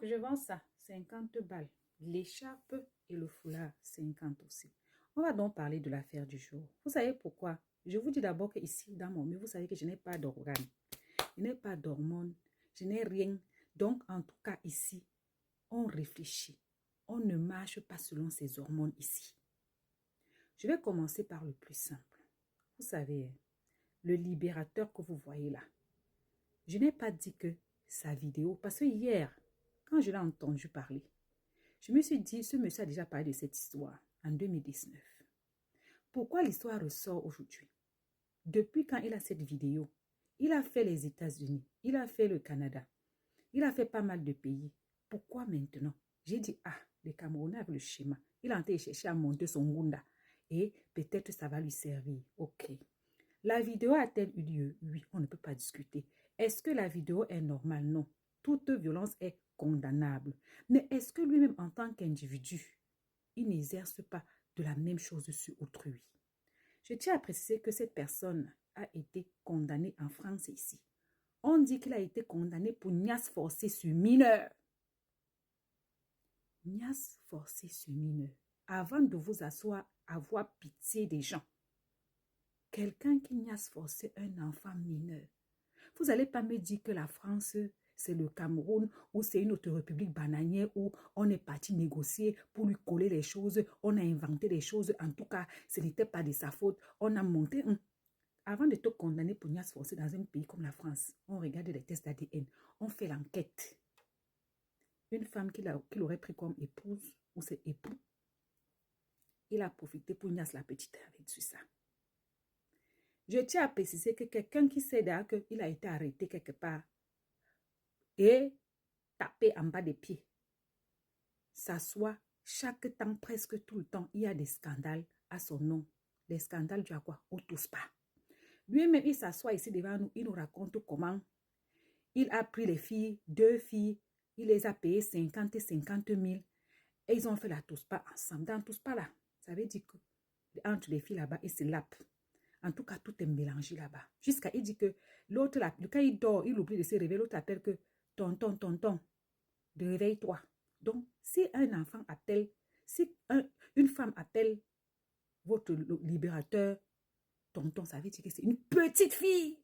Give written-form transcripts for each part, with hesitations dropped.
Donc, je vends ça, 50 balles. L'écharpe et le foulard, 50 aussi. On va donc parler de l'affaire du jour. Vous savez pourquoi? Je vous dis d'abord qu'ici, dans mon milieu, vous savez que je n'ai pas d'organes. Je n'ai pas d'hormones. Je n'ai rien. Donc, en tout cas, ici, on réfléchit. On ne marche pas selon ses hormones ici. Je vais commencer par le plus simple. Vous savez, le libérateur que vous voyez là, je n'ai pas dit que sa vidéo, parce que hier, quand je l'ai entendu parler, je me suis dit, ce monsieur a déjà parlé de cette histoire en 2019. Pourquoi l'histoire ressort aujourd'hui? Depuis quand il a cette vidéo, il a fait les États-Unis, il a fait le Canada, il a fait pas mal de pays. Pourquoi maintenant? J'ai dit, ah, le Camerounais avec le schéma, il a été chercher à monter son Gunda et peut-être ça va lui servir. Ok. La vidéo a-t-elle eu lieu? Oui, on ne peut pas discuter. Est-ce que la vidéo est normale? Non. Toute violence est condamnable. Mais est-ce que lui-même, en tant qu'individu, il n'exerce pas de la même chose sur autrui? Je tiens à préciser que cette personne a été condamnée en France ici. On dit qu'il a été condamné pour niasse forcée sur mineur. Niasse forcée sur mineur. Avant de vous asseoir, avoir pitié des gens. Quelqu'un qui niasse forcé un enfant mineur. Vous n'allez pas me dire que la France, c'est le Cameroun ou c'est une autre république bananière où on est parti négocier pour lui coller les choses, on a inventé des choses. En tout cas, ce n'était pas de sa faute. On a monté. Avant de te condamner pour niasse forcée dans un pays comme la France, on regarde les tests d'ADN, on fait l'enquête. Une femme qu'il aurait pris comme épouse ou ses époux, il a profité pour niasse la petite avec tout ça. Je tiens à préciser que quelqu'un qui sait d'ailleurs qu'il a été arrêté quelque part et tapé en bas des pieds, s'assoit chaque temps, presque tout le temps, il y a des scandales à son nom. Les scandales du quoi? Au Tospa. Lui-même, il s'assoit ici devant nous, il nous raconte comment il a pris les filles, 2 filles, il les a payées 50 et 50 000 et ils ont fait la Tospa ensemble. Dans Tospa là, ça veut dire que entre les filles là-bas, ils se lapent. En tout cas, tout est mélangé là-bas. Jusqu'à il dit que l'autre, quand il dort, il oublie de se réveiller. L'autre appelle que tonton, réveille-toi. Donc, si un enfant appelle, si une femme appelle votre libérateur tonton, ça veut dire que c'est une petite fille.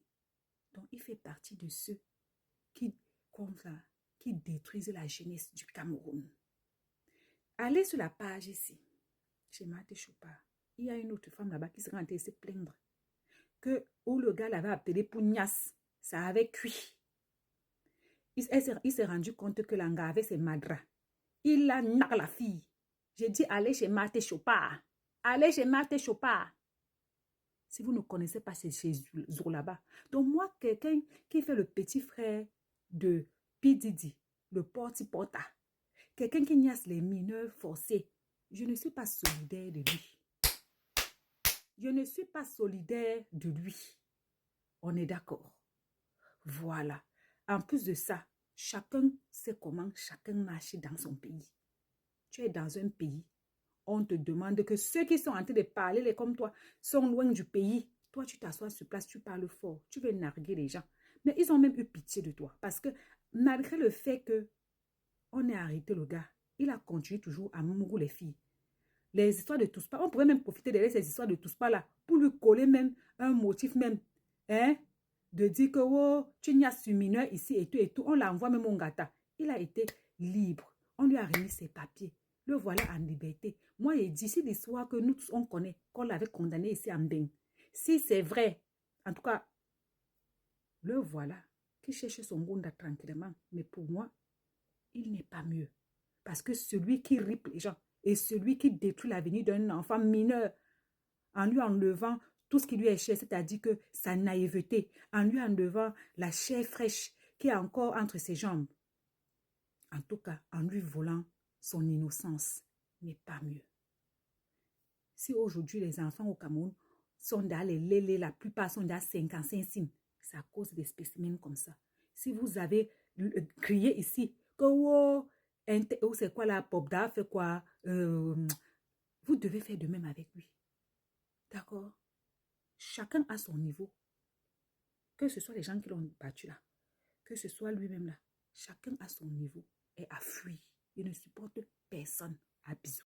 Donc, il fait partie de ceux qui détruisent la jeunesse du Cameroun. Allez sur la page ici, chez Maté Choupa. Il y a une autre femme là-bas qui se rend se plaindre où le gars l'avait appelé pour niasse, ça avait cuit. Il s'est rendu compte que l'anga avait ses madras. Il a narré la fille. J'ai dit, allez chez Maté Chopard. Allez chez Maté Chopard. Si vous ne connaissez pas ces jours là-bas. Donc moi, quelqu'un qui fait le petit frère de P. Diddy, le porti-porta, quelqu'un qui niasse les mineurs forcés, je ne suis pas solidaire de lui. Je ne suis pas solidaire de lui. On est d'accord. Voilà. En plus de ça, chacun sait comment chacun marche dans son pays. Tu es dans un pays, on te demande que ceux qui sont en train de parler comme toi sont loin du pays. Toi, tu t'assois sur place, tu parles fort, tu veux narguer les gens. Mais ils ont même eu pitié de toi parce que malgré le fait que on ait arrêté le gars, il a continué toujours à mourir les filles. Les histoires de Touspa, on pouvait même profiter de ces histoires de Touspa là pour lui coller même un motif même. Hein? De dire que oh, tu n'y as su mineur ici et tout. On l'envoie même au gata. Il a été libre. On lui a remis ses papiers. Le voilà en liberté. Moi, il dit, si l'histoire que nous tous on connaît, qu'on l'avait condamné ici en Bénin, si c'est vrai, en tout cas, le voilà qui cherche son gonda tranquillement. Mais pour moi, il n'est pas mieux. Parce que celui qui ripe les gens et celui qui détruit l'avenir d'un enfant mineur en lui enlevant tout ce qui lui est cher, c'est-à-dire que sa naïveté, en lui enlevant la chair fraîche qui est encore entre ses jambes. En tout cas, en lui volant son innocence, n'est pas mieux. Si aujourd'hui les enfants au Cameroun sont dans les lélés, la plupart sont dans 55 cimes, c'est à cause des spécimens comme ça. Si vous avez crié ici que oh, c'est quoi la popda, fait quoi, vous devez faire de même avec lui. D'accord? Chacun à son niveau. Que ce soit les gens qui l'ont battu là, que ce soit lui-même là, chacun à son niveau. est à fuir. Il ne supporte personne. À bisous.